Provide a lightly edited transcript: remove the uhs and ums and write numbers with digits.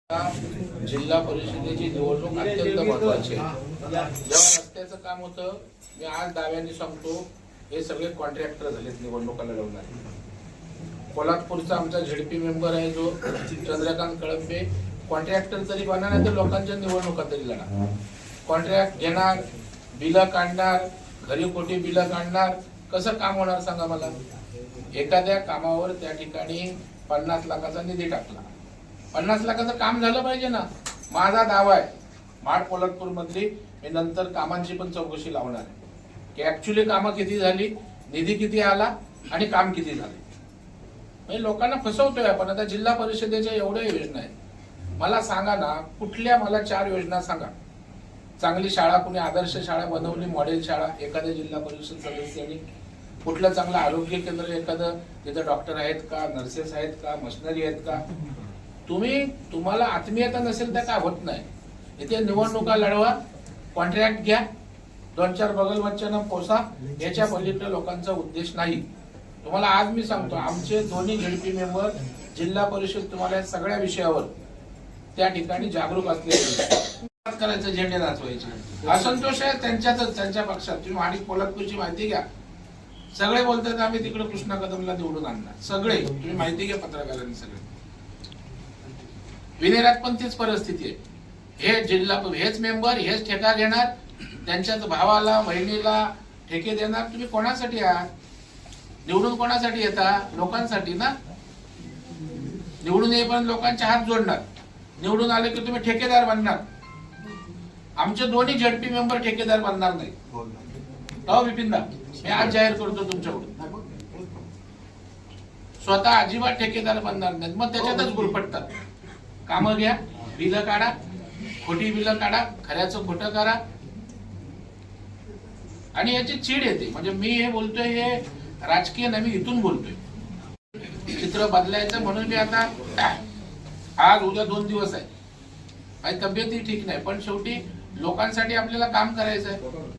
जिल्हा परिषदेची निवडणूक अत्यंत महत्वाची आहे। जेव्हा रस्त्याचं काम होतं, मी आज दाव्याने सांगतो, हे सगळे कॉन्ट्रॅक्टर झालेत निवडणुका लढवणारे। कोल्हापूरचा आमचा झेडपी मेंबर आहे जो चंद्रकांत कळंबे, कॉन्ट्रॅक्टर तरी बना नाही तर लोकांच्या निवडणुका तरी लढा। कॉन्ट्रॅक्ट घेणार, बिलं काढणार, घरी खोटी बिलं काढणार, कसं काम होणार सांगा मला। एखाद्या कामावर त्या ठिकाणी 50 लाखाचा निधी टाकला, 50 लाखाचं काम झालं पाहिजे ना। माझा दावा आहे माड कोल्हापूर मधली मी नंतर कामांची पण चौकशी लावणार आहे की ऍक्च्युअली कामं किती झाली, निधी किती आला आणि काम किती झाले। म्हणजे लोकांना फसवतोय आपण। आता जिल्हा परिषदेच्या एवढ्या योजना आहेत, मला सांगा ना कुठल्या, मला 4 योजना सांगा। चांगली शाळा कुणी आदर्श शाळा बनवली, मॉडेल शाळा एखाद्या जिल्हा परिषद सदस्यांनी, कुठलं चांगलं आरोग्य केंद्र एखादं, तिथं डॉक्टर आहेत का, नर्सेस आहेत का, मशिनरी आहेत का। तुम्हाला आत्मीयता नसेल तर काय होत नाही। इथे निवडणुका लढवा, कॉन्ट्रॅक्ट घ्या, 2-4 बगल बच्चांना पोसा, याच्या पलीकडे लोकांचा उद्देश नाही। तुम्हाला आज मी सांगतो, आमचे दोन्ही झेडपी मेंबर जिल्हा परिषद तुम्हाला सगळ्या विषयावर त्या ठिकाणी जागरूक असले करायचं, झेंडे नाचवायचे। असंतोष आहे त्यांच्यातच, त्यांच्या पक्षात। तुम्ही माणिक कोल्हापूरची माहिती घ्या, सगळे बोलतात आम्ही तिकडे कृष्णा कदमला निवडून आणणार, सगळे तुम्ही माहिती घ्या पत्रकारांनी सगळे। विनेरात पण तीच परिस्थिती आहे। हे जिल्हा हेच मेंबर हेच ठेका घेणार, त्यांच्याच भावाला बहिणीला ठेके देणार। तुम्ही कोणासाठी आहात? निवडून कोणासाठी येता? लोकांसाठी ना। निवडून येईपर्यंत लोकांचे हात जोडणार, निवडून आले की तुम्ही ठेकेदार बनणार। आमचे दोन्ही झेडपी मेंबर ठेकेदार बनणार नाही। हो बिपिनदा, मी आज जाहीर करतो तुमच्याकडून, स्वतः अजिबात ठेकेदार बनणार नाहीत। मग त्याच्यातच गुरफटतात। कामं घ्या, बिलं काढा, खोटी बिलं काढा, खऱ्याचं खोटं करा, आणि याची चीड येते। म्हणजे मी हे बोलतोय हे राजकीय नाही, मी इथून बोलतोय। चित्र बदलायचं म्हणून मी आता आज उद्या 2 दिवस आहे, माझी तब्येतही ठीक नाही, पण शेवटी लोकांसाठी आपल्याला काम करायचं आहे।